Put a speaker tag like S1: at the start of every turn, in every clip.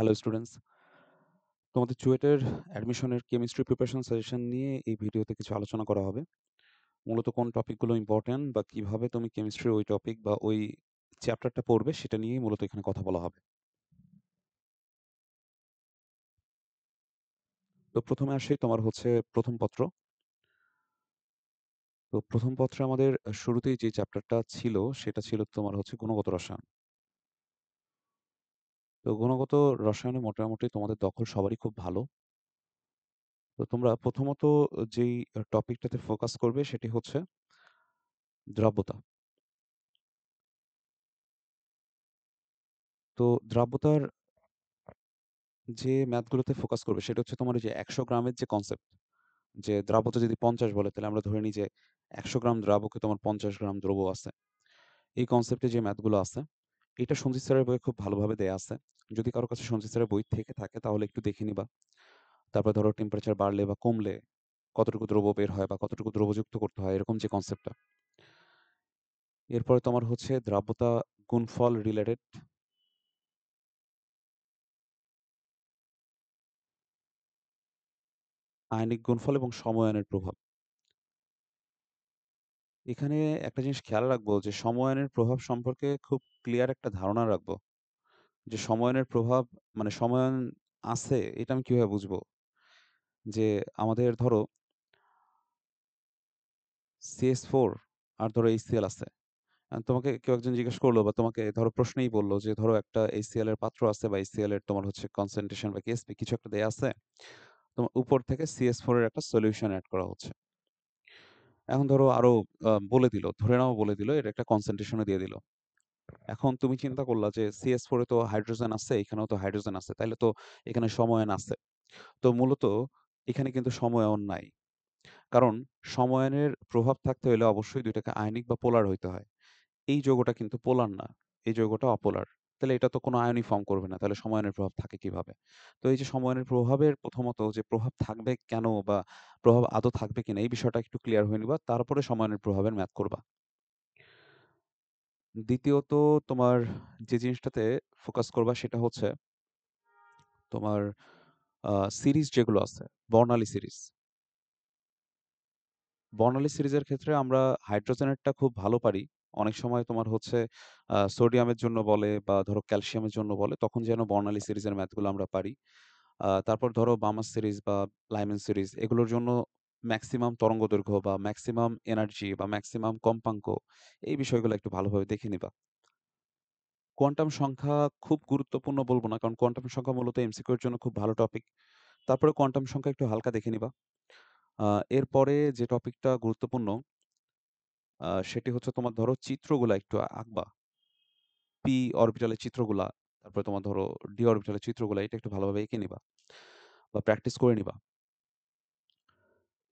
S1: Hello students, তোমাদের চুয়েটের অ্যাডমিশনের chemistry preparation suggestion নিয়ে এই ভিডিওতে কিছু আলোচনা করা হবে। মূলত কোন টপিকগুলো ইম্পর্টেন্ট বা কিভাবে তুমি কেমিস্ট্রির ওই টপিক বা ওই চ্যাপ্টারটা পড়বে সেটা নিয়েই মূলত এখানে কথা বলা হবে। তো প্রথমে আসি তোমার হচ্ছে প্রথম পত্র। তো প্রথম পত্রে আমাদের শুরুতেই যে চ্যাপ্টারটা ছিল সেটা ছিল তোমার হচ্ছে গুণগত রসায়ন। তো গুণগত রসায়নে মোটামুটি তোমাদের দখল সবারই খুব ভালো। তো তোমরা প্রথমত যেই টপিকটাতে ফোকাস করবে সেটি হচ্ছে দ্রাব্যতা। তো দ্রাব্যতার যে ম্যাথগুলোতে ফোকাস করবে সেটা হচ্ছে তোমার ওই যে ১০০ গ্রামের যে কনসেপ্ট, যে দ্রাব্যতা যদি ৫০ বলে তাহলে আমরা ধরে নিই যে ১০০ গ্রাম দ্রাবকে তোমার ৫০ গ্রাম দ্রব্য আছে। এই কনসেপ্টে যে ম্যাথগুলো আছে, এটা সঞ্জিত স্যারের বইয়ে খুব ভালোভাবে দেয়া আছে। যদি কারো কাছে সঞ্জিত স্যারের বই থেকে থাকে তাহলে একটু দেখে নিবা। তারপর ধরো টেম্পারেচার বাড়লে বা কমলে কতটুকু দ্রব্য বের হয় বা কতটুকু দ্রব্যযুক্ত করতে হয় এরকম যে কনসেপ্টটা। এরপরে তোমার হচ্ছে দ্রাব্যতা গুণফল রিলেটেড, আয়নিক গুণফল এবং সময়ায়নের প্রভাব। এখানে একটা জিনিস খেয়াল রাখবো যে সময়ায়নের প্রভাব সম্পর্কে খুব ক্লিয়ার একটা ধারণা রাখবো। যে সময়ায়নের প্রভাব মানে সময়ায়ন আছে এটা আমি কিভাবে বুঝবো? যে আমাদের ধরো CH4 আর ধরো HCl আছে। তোমাকে কেউ একজন জিজ্ঞেস করলো বা তোমাকে ধরো প্রশ্নেই বলল যে ধরো একটা HCl এর পাত্র আছে বা HCl এর তোমার হচ্ছে কনসেনট্রেশন বা KSP কিছু একটা দেয়া আছে। তোমার উপর থেকে CH4 এর একটা সলিউশন এড করা হচ্ছে। এখন ধরো আরো বলে দিল, ধরে নাও বলে দিল এর একটা কনসেনট্রেশন ও দিয়ে দিল। এখন তুমি চিন্তা করলা যে CH4 এ তো হাইড্রোজেন আছে, এখানেও তো হাইড্রোজেন আছে। তাইলে তো এখানে সময়ায়ন আছে। তো মূলত এখানে কিন্তু সময়ায়ন নাই। কারণ সময়ায়নের প্রভাব থাকতে হলে অবশ্যই ২ টাকে আয়নিক বা পোলার হইতে হয়। এই যৌগটা কিন্তু পোলার না। এই যৌগটা অপোলার। তাহলে এটা তো কোনো আয়নই ফর্ম করবে না। তাহলে সময়ায়নের প্রভাব থাকে কিভাবে? তো এই যে সময়ায়নের প্রভাবের প্রথমত যে প্রভাব থাকবে কেন বা প্রভাব আদৌ থাকবে কিনা এই বিষয়টা একটু ক্লিয়ার হয়ে নিবা। তারপরে সময়ায়নের প্রভাবের ম্যাথ করবা। দ্বিতীয়ত তোমার যে জিনিসটাতে ফোকাস করবা সেটা হচ্ছে তোমার আ সিরিজ যেগুলো আছে, বর্ণালী সিরিজ। বর্ণালী সিরিজের ক্ষেত্রে আমরা হাইড্রোজেনেরটা খুব ভালো পারি। অনেক সময় তোমার হচ্ছে সোডিয়ামের জন্য বলে বা ধরো ক্যালসিয়ামের জন্য বলে, তখন যেন বর্ণালী সিরিজের ম্যাথগুলো আমরা পারি। তারপর ধরো বামাস সিরিজ বা লাইম্যান সিরিজ এগুলোর জন্য মেক্সিমাম তরঙ্গদৈর্ঘ্য বা মেক্সিমাম এনার্জি বা মেক্সিমাম কম্পাঙ্ক এই বিষয়গুলো একটু ভালোভাবে দেখে নিবা। কোয়ান্টাম সংখ্যা খুব গুরুত্বপূর্ণ বলব না। কারণ কোয়ান্টাম সংখ্যা মূলত এমসিকিউ এর জন্য খুব ভালো টপিক। তারপরে কোয়ান্টাম সংখ্যা একটু হালকা দেখে নিবা। আ এরপরে যে টপিকটা গুরুত্বপূর্ণ সেটি হচ্ছে তোমার ধরো চিত্রগুলা একটু আঁকবা। পি অরবিটালের চিত্রগুলা, তারপরে তোমার ধরো ডি অরবিটালের চিত্রগুলা এটা একটু ভালোভাবে এঁকে নিবা বা প্র্যাকটিস করে নিবা।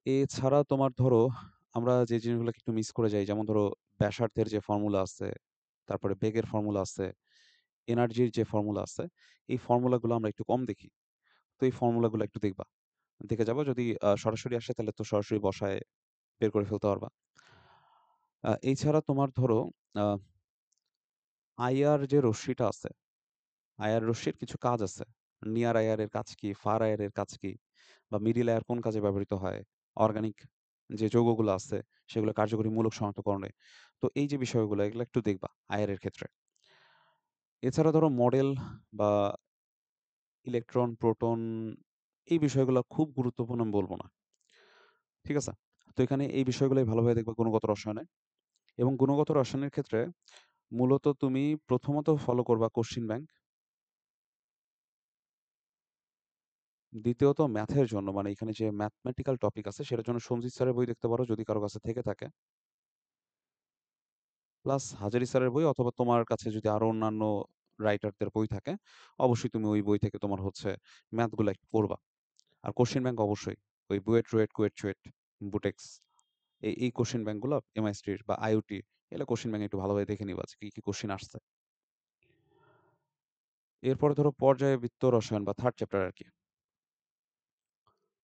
S1: এছাড়া তোমার ধরো আমরা যে জিনিসগুলোকে একটু মিস করে যাই যেমন ধরো ব্যাসার্ধের যে ফর্মুলা আছে, তারপরে বেগের ফর্মুলা আছে, এনার্জির যে ফর্মুলা আছে, এই ফর্মুলাগুলো আমরা একটু কম দেখি। তো এই ফর্মুলাগুলো একটু দেখবা। দেখে যাবা যদি সরাসরি আসে তাহলে তো সরাসরি বসায় বের করে ফেলতে পারবা। এছাড়া তোমার ধরো আ আইআর যে রশ্মিটা আছে, আইআর রশ্মির কিছু কাজ আছে। নিয়ার আইআর এর কাজ কি? ফার আইআর এর কাজ কি? বা মিডল আইআর কোন কাজে ব্যবহৃত হয়? অর্গানিক যে যৌগগুলো আছে সেগুলো কার্যকরী মূলক শনাক্তকরণে। তো এই যে বিষয়গুলো এগুলো একটু দেখবা আইআর এর ক্ষেত্রে। এছাড়া ধরো মডেল বা ইলেকট্রন, প্রোটন এই বিষয়গুলো খুব গুরুত্বপূর্ণ আমি বলব না। ঠিক আছে? তো এখানে এই বিষয়গুলোই ভালোভাবে দেখবা গুণগত রসায়নে। এবং গুণগত রসায়নের ক্ষেত্রে মূলত তুমি প্রথমত ফলো করবা কোশ্চেন ব্যাংক। দ্বিতীয়ত ম্যাথের জন্য মানে এখানে যে ম্যাথমেটিক্যাল টপিক আছে সেটার জন্য সঞ্জিত স্যারের বই দেখতে পারো যদি কারো কাছে থেকে থাকে। প্লাস হাজারী স্যারের বই অথবা তোমার কাছে যদি আরো অন্যান্য রাইটারদের বই থাকে, অবশ্যই তুমি ওই বই থেকে তোমার হচ্ছে ম্যাথগুলা একটু পড়বা। আর কোশ্চেন ব্যাংক অবশ্যই ওই বুয়েট, রুয়েট, কুয়েট, চুয়েট, বুটেক্স এই কোশ্চেন ব্যাংকগুলো এমআইএসটির বা আইওটি এগুলা কোশ্চেন ব্যাংক একটু ভালোভাবে দেখে নিবা যে কি কোশ্চেন আসছে। এরপরে ধরো পর্যায়বৃত্ত রসায়ন বা 3rd চ্যাপ্টার আরকি।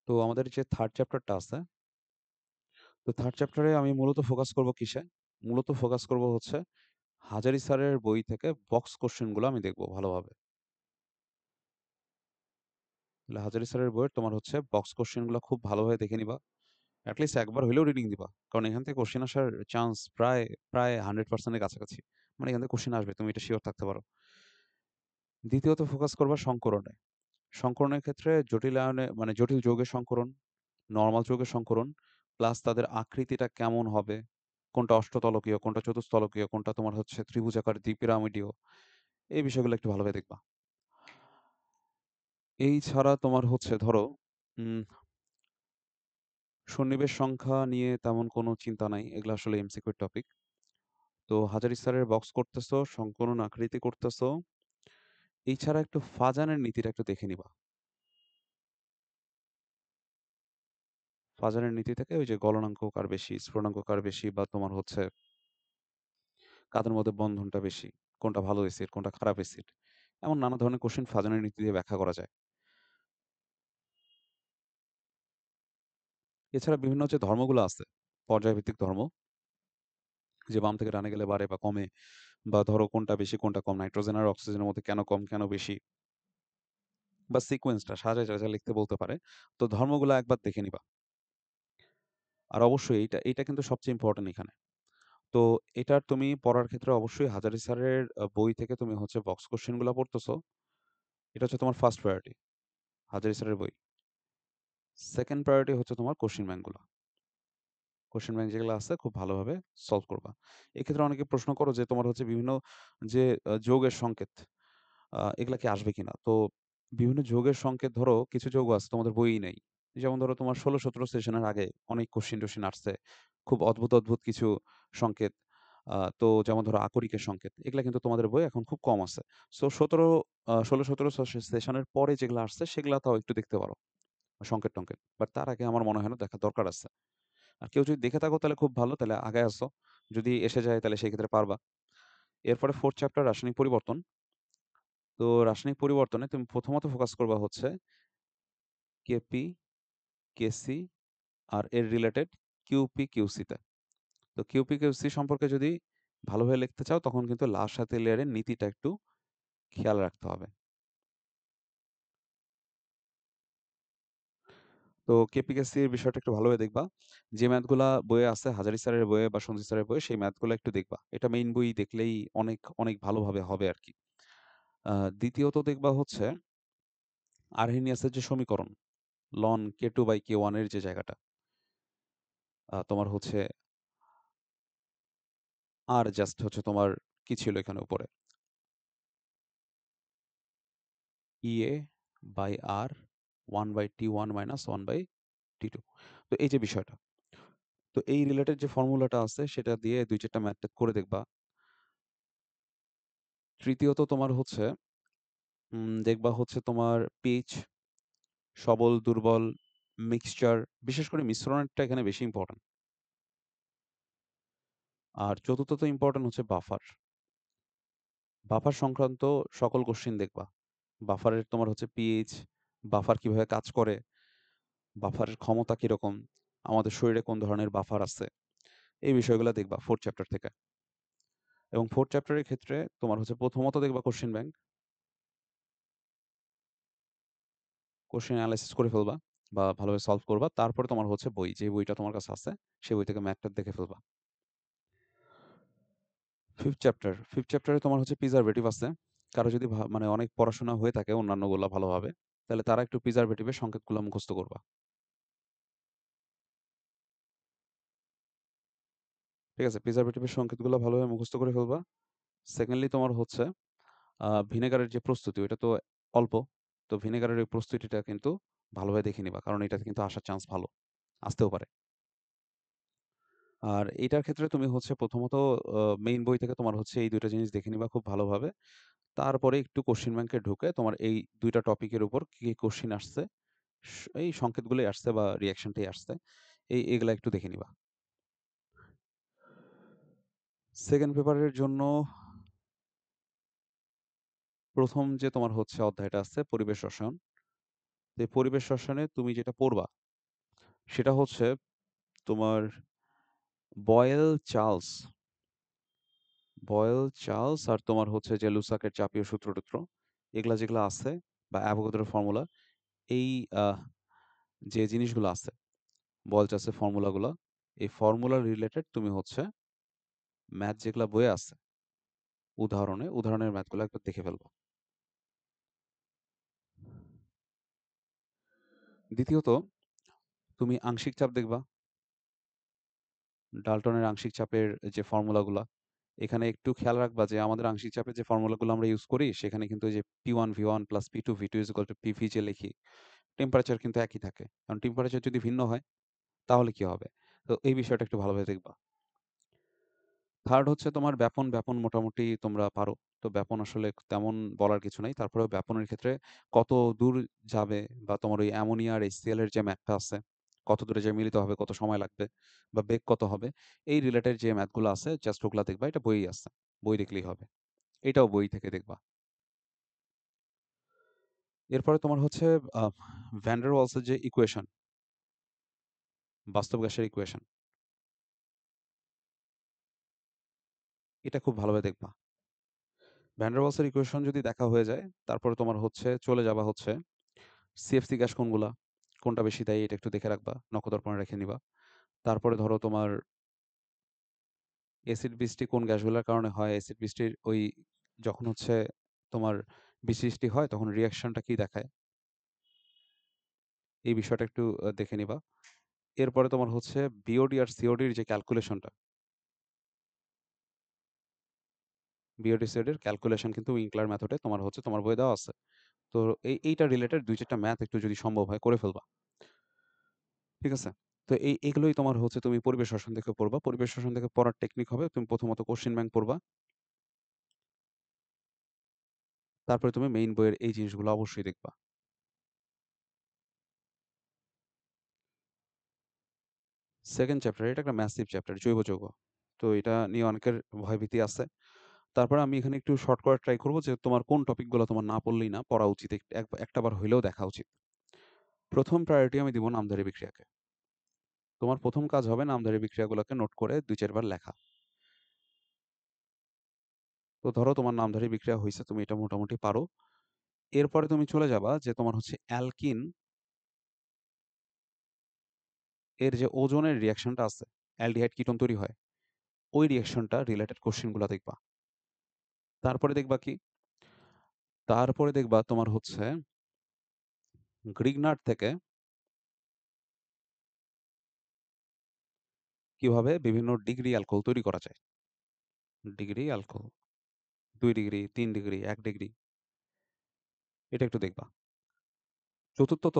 S1: তো আমাদের যে 3rd চ্যাপ্টারটা আছে, তো 3rd চ্যাপ্টারে আমি মূলত ফোকাস করব কিসে? মূলত ফোকাস করব হচ্ছে হাজারী স্যারের বই থেকে বক্স কোশ্চেন গুলো আমি দেখব ভালোভাবে। তাহলে হাজারি স্যারের বইয়ের তোমার হচ্ছে বক্স কোয়েশ্চেনগুলা খুব ভালোভাবে দেখে নিবা। এট লিস্ট একবার হইলেও রিডিং দিবা। কারণ এখান থেকে কোয়েশ্চেন আসার চান্স প্রায় 100% এর কাছাকাছি। মানে এখান থেকে কোয়েশ্চেন আসবে, তুমি এটা সিওর থাকতে পারো। দ্বিতীয়ত ফোকাস করবা সংকরণে। সংকরণের ক্ষেত্রে জটিল আয়নে মানে জটিল যৌগের সংকরণ, নরমাল যৌগের সংকরণ, প্লাস তাদের আকৃতিটা কেমন হবে, কোনটা অষ্টতলকীয়, কোনটা চতুস্তলকীয়, কোনটা তোমার হচ্ছে ত্রিভুজাকার দ্বিপিরামিডীয়, এই বিষয়গুলো একটু ভালোভাবে দেখবা। এই ছাড়া তোমার হচ্ছে ধরো উম সন্নিবেশ সংখ্যা নিয়ে তেমন কোনো চিন্তা নাই। এগুলো আসলে এমসিকিউ টপিক। তো হাজারী স্যারের বক্স করতেছো, সংকলন আকৃতি করতেছো। এই ছাড়া একটু ফাজানের নীতিটা একটু দেখে নিবা। ফাজানের নীতি থেকে ওই যে গলনাঙ্ক কার বেশি, স্ফুটনাঙ্ক কার বেশি, বা তোমার হচ্ছে কাদের মধ্যে বন্ধনটা বেশি, কোনটা ভালো অ্যাসিড, কোনটা খারাপ অ্যাসিড। এমন নানা ধরনের কোশ্চেন ফাজানের নীতি দিয়ে ব্যাখ্যা করা যায়। এছাড়া বিভিন্ন হচ্ছে ধর্মগুলো আছে, পর্যায়ভিত্তিক ধর্ম, যে বাম থেকে ডানে গেলে বাড়ে বা কমে, বা ধরো কোনটা বেশি কোনটা কম, নাইট্রোজেন আর অক্সিজেনের মধ্যে কেন কম কেন বেশি, বা সিকোয়েন্সটা সাজায় সাজায় লিখতে বলতে পারে। তো ধর্মগুলো একবার দেখে নিবা। আর অবশ্যই এইটা কিন্তু সবচেয়ে ইম্পর্টেন্ট এখানে। তো এটার তুমি পড়ার ক্ষেত্রে অবশ্যই হাজারি স্যারের বই থেকে তুমি হচ্ছে বক্স কোশ্চেন গুলা পড়তেছো। এটা হচ্ছে তোমার ফার্স্ট প্রায়োরিটি, হাজারি স্যারের বই। সেকেন্ড প্রায়োরিটি হচ্ছে তোমার কোশ্চেন ব্যাংক গুলা। কোশ্চেন ব্যাংক যেগুলো আছে খুব ভালোভাবে সলভ করবা। এক্ষেত্রে অনেকে প্রশ্ন করো যে তোমার হচ্ছে বিভিন্ন যে যৌগের সংকেত, এগুলা কি আসবে কিনা? তো বিভিন্ন যৌগের সংকেত ধরো কিছু যৌগ আছে তোমাদের বইই নাই। যেমন ধরো তোমার ১৬-১৭ সেশনের আগে অনেক কোশ্চেন-টোশ্চেন আসছে। খুব অদ্ভুত কিছু সংকেত। তো যেমন ধরো আকরিকের সংকেত। এগুলা কিন্তু তোমাদের বইয়ে এখন খুব কম আছে। সো ১৬-১৭ সেশনের পরে যেগুলা আসছে সেগুলা তাও একটু দেখতে পারো। সংকেত-টংকেত। বাট তার আগে আমার মনে হয় না দেখা দরকার আছে। আর কেউ যদি দেখে থাকো তাহলে খুব ভালো, তাহলে আগায় আসো। যদি এসে যায় তাহলে সেক্ষেত্রে পারবা। এরপরে 4th চ্যাপ্টার রাসায়নিক পরিবর্তন। তো রাসায়নিক পরিবর্তনে তুমি প্রথমত ফোকাস করবা হচ্ছে কেপি, কেসি আর এর রিলেটেড কিউপি, কিউসি তে। তো কিউপি, কিউসি সম্পর্কে যদি ভালোভাবে লিখতে চাও তখন কিন্তু লার সাথে লেয়ারের নীতিটা একটু খেয়াল রাখতে হবে। তো কেপি, কেসি এর বিষয়টা একটু ভালোভাবে দেখবা। যে ম্যাথগুলা বইয়ে আছে হাজারী স্যারের বইয়ে বা সঞ্জিত স্যারের বইয়ে সেই ম্যাথগুলা একটু দেখবা। এটা মেইন বই দেখলেই অনেক ভালোভাবে হবে আরকি। আ দ্বিতীয়ত দেখবা হচ্ছে আরহেনিয়াসের যে সমীকরণ লন K2/K1 এর যে জায়গাটা, তোমার হচ্ছে আর জাস্ট হচ্ছে তোমার কি ছিল এখানে উপরে? EA/R 1/T1 - 1/T2। তো এই যে বিষয়টা। তো এই রিলেটেড যে ফর্মুলাটা আছে সেটা দিয়ে ২-৪ টা ম্যাথ করে দেখবা। তৃতীয়ত তোমার হচ্ছে দেখবা হচ্ছে তোমার পিএইচ, সবল, দুর্বল, মিক্সচার, বিশেষ করে মিশ্রণেরটা এখানে বেশি ইম্পোর্টেন্ট। আর চতুর্থত ইম্পোর্টেন্ট হচ্ছে বাফার। বাফার সংক্রান্ত সকল কোশ্চেন দেখবা। বাফারের তোমার হচ্ছে পিএইচ, বাফার কিভাবে কাজ করে, বাফারের ক্ষমতা কিরকম, আমাদের শরীরে কোন ধরনের বাফার আছে, এই বিষয়গুলো দেখবা 4th চ্যাপ্টার থেকে। এবং 4th চ্যাপ্টারের ক্ষেত্রে তোমার হচ্ছে প্রথমত দেখবা কোশ্চেন ব্যাংক, কোশ্চেন এনালাইসিস করে ফেলবা বা ভালোভাবে সলভ করবা। তারপরে তোমার হচ্ছে বই, যে বইটা তোমার কাছে আছে, সেই বই থেকে ম্যাথটা দেখে ফেলবা। 5th চ্যাপ্টারে তোমার হচ্ছে প্রিজারভেটিভ আছে। কারো যদি মানে অনেক পড়াশোনা হয়ে থাকে অন্যান্যগুলা ভালোভাবে, তাহলে তারা একটু প্রিজারভেটিভ এর সংকেতগুলা মুখস্থ করবা। ঠিক আছে? প্রিজারভেটিভ এর সংকেতগুলা ভালোভাবে মুখস্থ করে ফেলবা। সেকেন্ডলি তোমার হচ্ছে ভিনেগারের যে প্রস্তুতি ওইটা তো অল্প। তো ভিনেগারের ওই প্রস্তুতিটা কিন্তু ভালোভাবে দেখে নিবা। কারণ এটাতে কিন্তু আসার চান্স ভালো। আসতেও পারে। আর এইটার ক্ষেত্রে তুমি হচ্ছে প্রথমত মেইন বই থেকে তোমার হচ্ছে এই ২ টা জিনিস দেখে নিবা খুব ভালোভাবে। তারপরে একটু কোশ্চেন ব্যাংকে ঢুকে তোমার এই ২ টা টপিকের উপর কি কোশ্চেন আসছে, এই সংকেতগুলোই আসছে বা রিঅ্যাকশনটাই আসছে। এগুলা একটু দেখে নিবা। 2nd পেপারের জন্য ১ম যে তোমার হচ্ছে অধ্যায়টা আছে পরিবেশ রসায়ন। তো এই পরিবেশ রসায়নে তুমি যেটা পড়বা সেটা হচ্ছে তোমার বয়েল চার্লস আর তোমার হচ্ছে যে লুসাকের চাপীয় সূত্র-টুত্র এগুলা যেগুলা আছে বা অ্যাভোগাদ্রোর ফর্মুলা, এই আহ যে জিনিসগুলো আছে, বল চাষের ফর্মুলাগুলা, এই ফর্মুলা রিলেটেড তুমি হচ্ছে ম্যাথ যেগুলা বইয়ে আছে, উদাহরণের ম্যাথগুলো একবার দেখে ফেলবা। দ্বিতীয়ত, তুমি আংশিক চাপ দেখবা, ডাল্টনের আংশিক চাপের যে ফর্মুলাগুলা, এখানে একটু খেয়াল রাখবা যে আমাদের আংশিক চাপের যে ফর্মুলাগুলো আমরা ইউজ করি, সেখানে কিন্তু এই যে P1 V1 plus P2 V2 is equal to PV যে লিখি, টেম্পারেচার কিন্তু একই থাকে। কারণ টেম্পারেচার যদি ভিন্ন হয় তাহলে কি হবে? তো এই বিষয়টা একটু ভালোভাবে দেখবা। থার্ড হচ্ছে তোমার ব্যাপন। ব্যাপন মোটামুটি তোমরা পারো। তো ব্যাপন আসলে তেমন বলার কিছু নাই। তারপরেও ব্যাপনের ক্ষেত্রে কত দূর যাবে, বা তোমার ওই অ্যামোনিয়া আর HCl এর যে ম্যাথটা আছে, কত দূরে যেয়ে মিলিত হবে, কত সময় লাগবে, বা বেগ কত হবে, এই রিলেটেড যে ম্যাথগুলো আছে জাস্ট ওগুলা দেখবা। এটা বইয়েই আছে। বই দেখলেই হবে। এটাও বই থেকে দেখবা। এরপরে তোমার হচ্ছে আ ভ্যান ডের ওয়ালসের যে ইকুয়েশন, বাস্তব গ্যাসের ইকুয়েশন, এটা খুব ভালোভাবে দেখবা। ভ্যান ডের ওয়ালসের ইকুয়েশন যদি দেখা হয়ে যায়, তারপরে তোমার হচ্ছে চলে যাবা হচ্ছে সিএফসি গ্যাস কোনগুলা, কোনটা বেশি দেয় এটা একটু দেখে রাখবা, নখদর্পণে রেখে নিবা। তারপরে ধরো তোমার এসিড বৃষ্টি কোন গ্যাসগুলোর কারণে হয়, এসিড বৃষ্টির ওই যখন হচ্ছে তোমার বৃষ্টি হয় তখন রিঅ্যাকশনটা কি দেখায়, এই বিষয়টা একটু দেখে নিবা। এরপরে তোমার হচ্ছে বিওডি আর সিওডির যে ক্যালকুলেশনটা, বিওডি সিওডির ক্যালকুলেশন কিন্তু উইংক্লার মেথডে তোমার হচ্ছে তোমার বইয়ে দেওয়া আছে। তো এইটা রিলেটেড ২-৪ টা ম্যাথ একটু যদি সম্ভব হয় করে ফেলবা। ঠিক আছে? তো এগুলোই তোমার হচ্ছে তুমি পরিবেশ রসায়ন থেকে পড়বা। পরিবেশ রসায়ন থেকে পড়ার টেকনিক হবে তুমি প্রথমত কোশ্চেন ব্যাংক পড়বা। তারপরে তুমি মেইন বইয়ের এই জিনিসগুলো অবশ্যই দেখবা। 2nd চ্যাপ্টার, এটা একটা ম্যাসিভ চ্যাপ্টার, জৈব যৌগ। তো এটা নিয়ে অনেকের ভয়ভীতি আছে। তারপরে আমি এখানে একটু শর্ট করার ট্রাই করব যে তোমার কোন টপিকগুলো তোমার না পড়লেই না, পড়া উচিত। একটা বার হইলেও দেখা উচিত। ১ম প্রায়োরিটি আমি দিব নামধারী বিক্রিয়াকে। তোমার ১ম কাজ হবে নামধারী বিক্রিয়াগুলোকে নোট করে ২-৪ বার লেখা। তো ধরো তোমার নামধারী বিক্রিয়া হইছে, তুমি এটা মোটামুটি পারো। এরপরে তুমি চলে যাবা যে তোমার হচ্ছে অ্যালকিন এর যে ওজনের রিঅ্যাকশনটা আছে, অ্যালডিহাইড কিটোন তৈরি হয়, ওই রিঅ্যাকশনটা রিলেটেড কোশ্চেনগুলা দেখবা। তারপরে দেখবা কি? তারপরে দেখবা তোমার হচ্ছে গ্রিগনার্ড থেকে কিভাবে বিভিন্ন ডিগ্রি অ্যালকোহল তৈরি করা যায়। Degree alcohol ২ degree, ৩ degree, ১ degree, এটা একটু দেখবা। চতুর্থত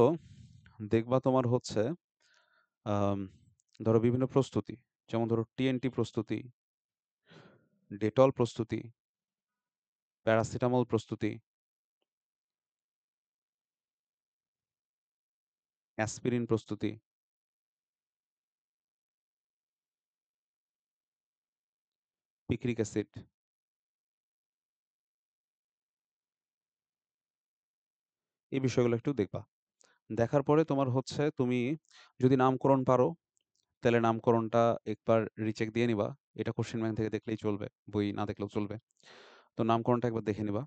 S1: দেখবা তোমার হচ্ছে আম ধরো বিভিন্ন প্রস্তুতি। যেমন ধরো টিএনটি প্রস্তুতি, ডেটল প্রস্তুতি, প্যারাসিটামল প্রস্তুতি, অ্যাসপিরিন প্রস্তুতি, পিক্রিক অ্যাসিড, এই বিষয়গুলো একটু দেখবা। দেখার পরে তোমার হচ্ছে তুমি যদি নামকরণ পারো, তাহলে নামকরণটা একবার রিচেক দিয়ে নিবা। এটা কোশ্চেন ব্যাংক থেকে দেখলেই চলবে, বই না দেখলেও চলবে। তো নামকরণটা একবার দেখে নিবা।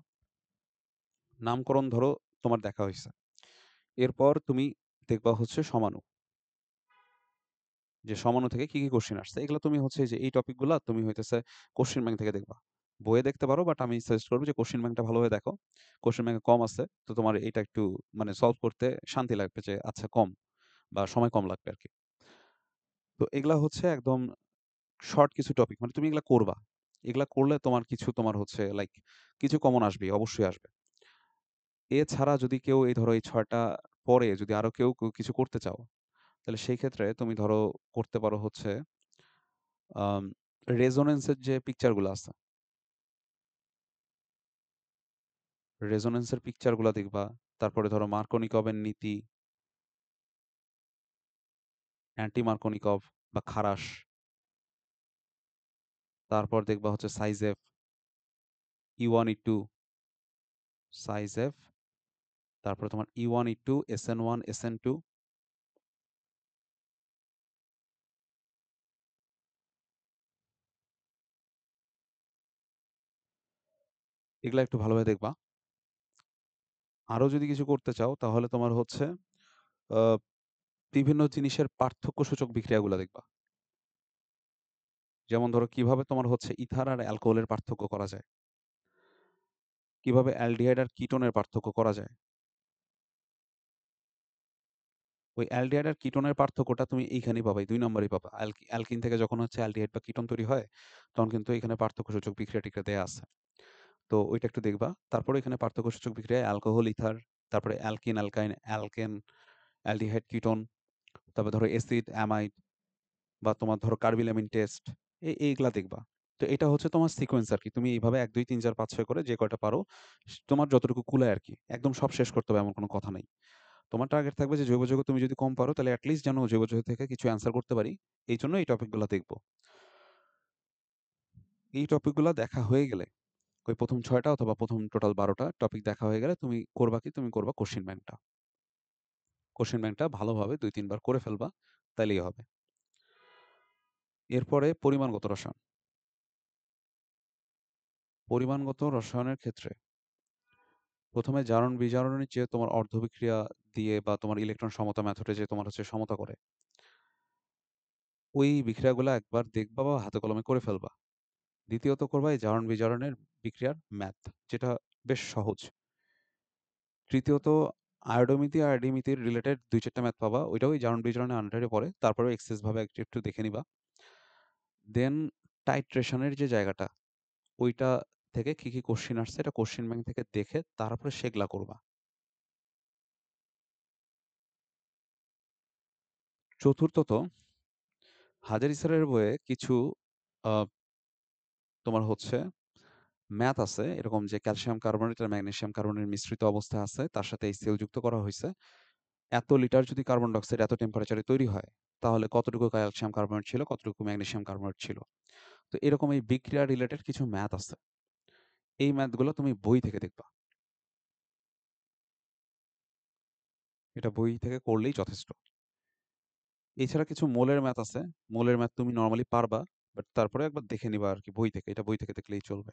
S1: নামকরণ ধরো তোমার দেখা হইছে। এরপর তুমি দেখবা হচ্ছে সমাণু। যে সমাণু থেকে কি কোশ্চেন আসছে। এগুলা তুমি হচ্ছে এই যে এই টপিকগুলা তুমি হইতেছে কোশ্চেন ব্যাংক থেকে দেখবা। বইয়ে দেখতে পারো, বাট আমি সাজেস্ট করব যে কোশ্চেন ব্যাংকটা ভালোভাবে দেখো। কোশ্চেন ব্যাংকে কম আছে। তো তোমার এটা একটু মানে সলভ করতে শান্তি লাগবে যে আচ্ছা কম, বা সময় কম লাগবে আরকি। তো এগুলা হচ্ছে একদম শর্ট কিছু টপিক। মানে তুমি এগুলা করবা। এগুলা করলে তোমার কিছু তোমার হচ্ছে লাইক কিছু কমন আসবেই, অবশ্যই আসবে। এছাড়া যদি কেউ এই ধরো এই ৬ টা পরে যদি আরো কেউ কিছু করতে চাও, তাহলে সেই ক্ষেত্রে তুমি ধরো করতে পারো হচ্ছে আম রেজোন্যান্স এর যে পিকচার গুলা আছে, রেজোন্যান্স এর পিকচার গুলা দেখবা। তারপরে ধরো মার্কোনিকভ এর নীতি, অ্যান্টি মার্কোনিকভ বা খারাস। তারপর দেখবা হচ্ছে সাইজেফ, E1 E2, সাইজেফ, তারপরে তোমার E1 E2, SN1 SN2, এগুলা একটু ভালোভাবে দেখবা। আরো যদি কিছু করতে চাও তাহলে তোমার হচ্ছে আ বিভিন্ন জিনিসের পার্থক্যসূচক বিক্রিয়াগুলা দেখবা। যেমন ধরো কিভাবে তোমার হচ্ছে ইথার আর অ্যালকোহলের পার্থক্য করা যায়। কিভাবে অ্যালডিহাইড আর কিটোনের পার্থক্য করা যায়। ওই অ্যালডিহাইড আর কিটোনের পার্থক্যটা তুমি এইখানেই পাবা। এই ২ নম্বরেই পাবা। অ্যালকিন থেকে যখন হচ্ছে অ্যালডিহাইড বা কিটোন তৈরি হয়, তখন কিন্তু এখানে পার্থক্যসূচক বিক্রিয়া-টিক্রিয়া দেয়া আছে। তো ওইটা একটু দেখবা। তারপরে এখানে পার্থক্যসূচক বিক্রিয়ায় অ্যালকোহল, ইথার, তারপরে অ্যালকিন, অ্যালকাইন, অ্যালকেন, অ্যালডিহাইড, কিটোন, তারপরে ধরো অ্যাসিড, অ্যামাইড বা তোমার ধরো কার্বিলামিন টেস্ট এইগুলা দেখবা। তো এটা হচ্ছে তোমার সিকোয়েন্স আরকি। তুমি এইভাবে ১, ২, ৩, ৪, ৫, ৬ করে যে কয়টা পারো তোমার যতটুকু কুলায় আরকি। একদম সব শেষ করতে হবে এমন কোনো কথা নাই। তোমার টার্গেট থাকবে যে জৈব যৌগ তুমি যদি কম পারো তাহলে এট লিস্ট যেন জৈব যৌগ থেকে কিছু অ্যান্সার করতে পারি। এইজন্য এই টপিকগুলা দেখব। এই টপিকগুলা দেখা হয়ে গেলে ওই ১ম ৬ টা অথবা ১ম টোটাল ১২ টা টপিক দেখা হয়ে গেলে তুমি করবা কি? তুমি করবা কোশ্চেন ব্যাংকটা। কোশ্চেন ব্যাংকটা ভালোভাবে ২-৩ বার করে ফেলবা, তাইলেই হবে। এরপরে পরিমাণগত রসায়ন। পরিমাণগত রসায়নের ক্ষেত্রে ১ম এ জারণ-বিজারণের যে তোমার অর্ধবিক্রিয়া দিয়ে বা তোমার ইলেকট্রন সমতা মেথডে যে তোমার হচ্ছে সমতা করে, ওই বিক্রিয়াগুলা একবার দেখবা বা হাতে কলমে করে ফেলবা। দ্বিতীয়ত করবা এই জারণ-বিজারণের বিক্রিয়ার ম্যাথ, যেটা বেশ সহজ। তৃতীয়ত আয়োডোমিতি, আয়োডিমিতির রিলেটেড ২-৪ টা ম্যাথ পাবা। ওইটাও ওই জারণ-বিজারণের আন্ডারে পড়ে। তারপরেও এক্সেস ভাবে একটু দেখে নিবা। দেন টাইট্রেশন এর যে জায়গাটা, ওইটা থেকে কি কোশ্চেন আসছে এটা কোশ্চেন ব্যাংক থেকে দেখে তারপরে সেগুলা করবা। চতুর্থত হাজারী স্যারের বইয়ে কিছু আ তোমার হচ্ছে ম্যাথ আছে এরকম যে ক্যালসিয়াম কার্বনেট আর ম্যাগনেসিয়াম কার্বনের মিশ্রিত অবস্থায় আছে। তার সাথে HCl যুক্ত করা হইছে। এত লিটার যদি কার্বন ডাই অক্সাইড এত টেম্পারেচারে তৈরি হয়, তাহলে কতটুকু ক্যালসিয়াম কার্বনেট ছিল, কতটুকু ম্যাগনেসিয়াম কার্বনেট ছিল। তো এরকম এই বিক্রিয়া রিলেটেড কিছু ম্যাথ আছে। এই ম্যাথগুলো তুমি বই থেকে দেখবা। এটা বই থেকে করলেই যথেষ্ট। এছাড়া কিছু মোলের ম্যাথ আছে। মোলের ম্যাথ তুমি নরমালি পারবা। বাট তারপরে একবার দেখে নিবা আরকি বই থেকে। এটা বই থেকে দেখলেই চলবে।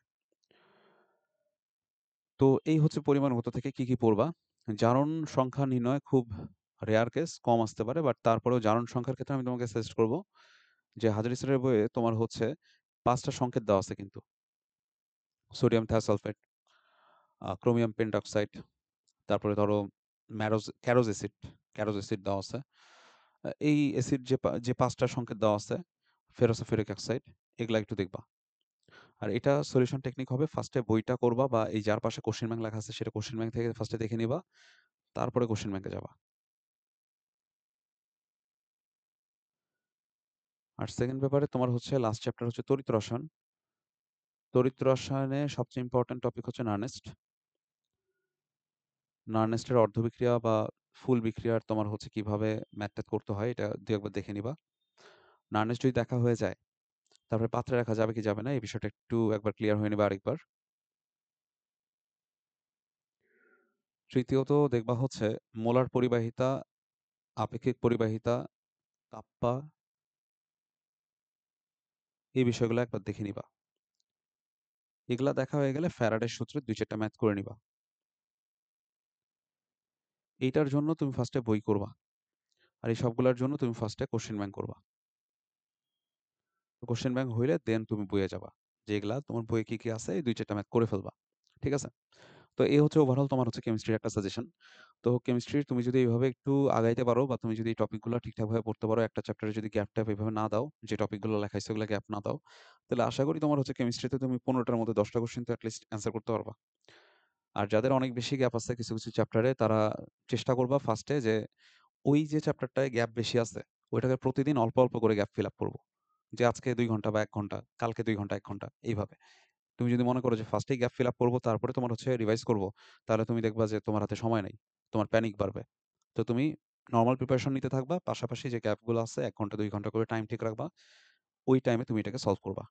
S1: তো এই হচ্ছে পরিমাণগত থেকে কি পড়বা। জারণ সংখ্যা নির্ণয় খুব রেয়ার কেস, কম আসতে পারে। বাট তারপরেও জারণ সংখ্যার ক্ষেত্রে আমি তোমাকে সাজেস্ট করব যে হাজারী স্যারের বইয়ে তোমার হচ্ছে ৫ টা সংকেত দেওয়া আছে কিন্তু। সোডিয়াম থায়োসালফেট, ক্রোমিয়াম পেন্টঅক্সাইড, তারপরে ধরো ক্যারোজ অ্যাসিড দেওয়া আছে। এই অ্যাসিড যে ৫ টা সংকেত দেওয়া আছে, ফেরোসো-ফেরিক অক্সাইড, এগুলা একটু দেখবা। আর এটা সলিউশন টেকনিক হবে ফার্স্টে বইটা করবা বা এই যার পাশে কোশ্চেন ব্যাংক লেখা আছে সেটা কোশ্চেন ব্যাংক থেকে ফার্স্টে দেখে নিবা। তারপরে কোশ্চেন ব্যাংকে যাবা। আর সেকেন্ড পেপারে তোমার হচ্ছে লাস্ট চ্যাপ্টার হচ্ছে তড়িৎ রসায়ন। তড়িৎ রসায়নে সবচেয়ে ইম্পোর্টেন্ট টপিক হচ্ছে নার্নেস্ট। নার্নেস্টের অর্ধবিক্রিয়া বা ফুল বিক্রিয়ার তোমার হচ্ছে কিভাবে ম্যাথ-ট্যাথ করতে হয় এটা ২ একবার দেখে নিবা। নার্নেস্ট যদি দেখা হয়ে যায়, তারপরে পাত্রে রাখা যাবে কি যাবে না এই বিষয়টা একটু একবার ক্লিয়ার হয়ে নিবা আরেকবার। তৃতীয়ত দেখবা হচ্ছে মোলার পরিবাহিতা, আপেক্ষিক পরিবাহিতা, কাপ্পা, এই বিষয়গুলো একবার দেখে নিবা। এগুলা দেখা হয়ে গেলে ফ্যারাডের সূত্রে ২-৪ টা ম্যাথ করে নিবা। এইটার জন্য তুমি ফার্স্টে বই করবা। আর এই সবগুলার জন্য তুমি ফার্স্টে কোশ্চেন ব্যাংক করবা। কোশ্চেন ব্যাংক হইলে দেন তুমি বইয়ে যাবা। যে এগুলা তোমার বইয়ে কি আছে এই ২-৪ টা ম্যাথ করে ফেলবা। ঠিক আছে? তো এই হচ্ছে ওভারঅল তোমার হচ্ছে কেমিস্ট্রির একটা সাজেশন। তো কেমিস্ট্রি তুমি যদি এইভাবে একটু আগাইতে পারো বা তুমি যদি এই টপিকগুলো ঠিকঠাকভাবে পড়তে পারো, একটা চ্যাপ্টারে যদি গ্যাপ-ট্যাপ এভাবে না দাও, যে টপিকগুলো লেখা হইছে ওগুলা গ্যাপ না দাও, তাহলে আশা করি তোমার হচ্ছে কেমিস্ট্রিতে তুমি ১৫ টার মধ্যে ১০ টা কোয়েশ্চেন তো এট লিস্ট অ্যান্সার করতে পারবা। আর যাদের অনেক বেশি গ্যাপ আছে কিছু চ্যাপ্টারে তারা চেষ্টা করবা ফার্স্টে যে ওই যে চ্যাপ্টারটায় গ্যাপ বেশি আছে, ওইটাকে প্রতিদিন অল্প করে গ্যাপ ফিল আপ করব। যে আজকে ২ ঘন্টা বা ১ ঘন্টা, কালকে ২ ঘন্টা ১ ঘন্টা এইভাবে। তুমি যদি মনে করো যে ফার্স্টেই গ্যাপ ফিল আপ করব তারপরে তোমার হচ্ছে রিভাইজ করব, তাহলে তুমি দেখবা যে তোমার হাতে সময় নাই। তোমার প্যানিক বাড়বে। তো তুমি নরমাল প্রিপারেশন নিতে থাকবা। পাশাপাশি যে গ্যাপগুলো আছে ১ ঘন্টা ২ ঘন্টা করে টাইম ঠিক রাখবা। ওই টাইমে তুমি এটাকে সলভ করবা।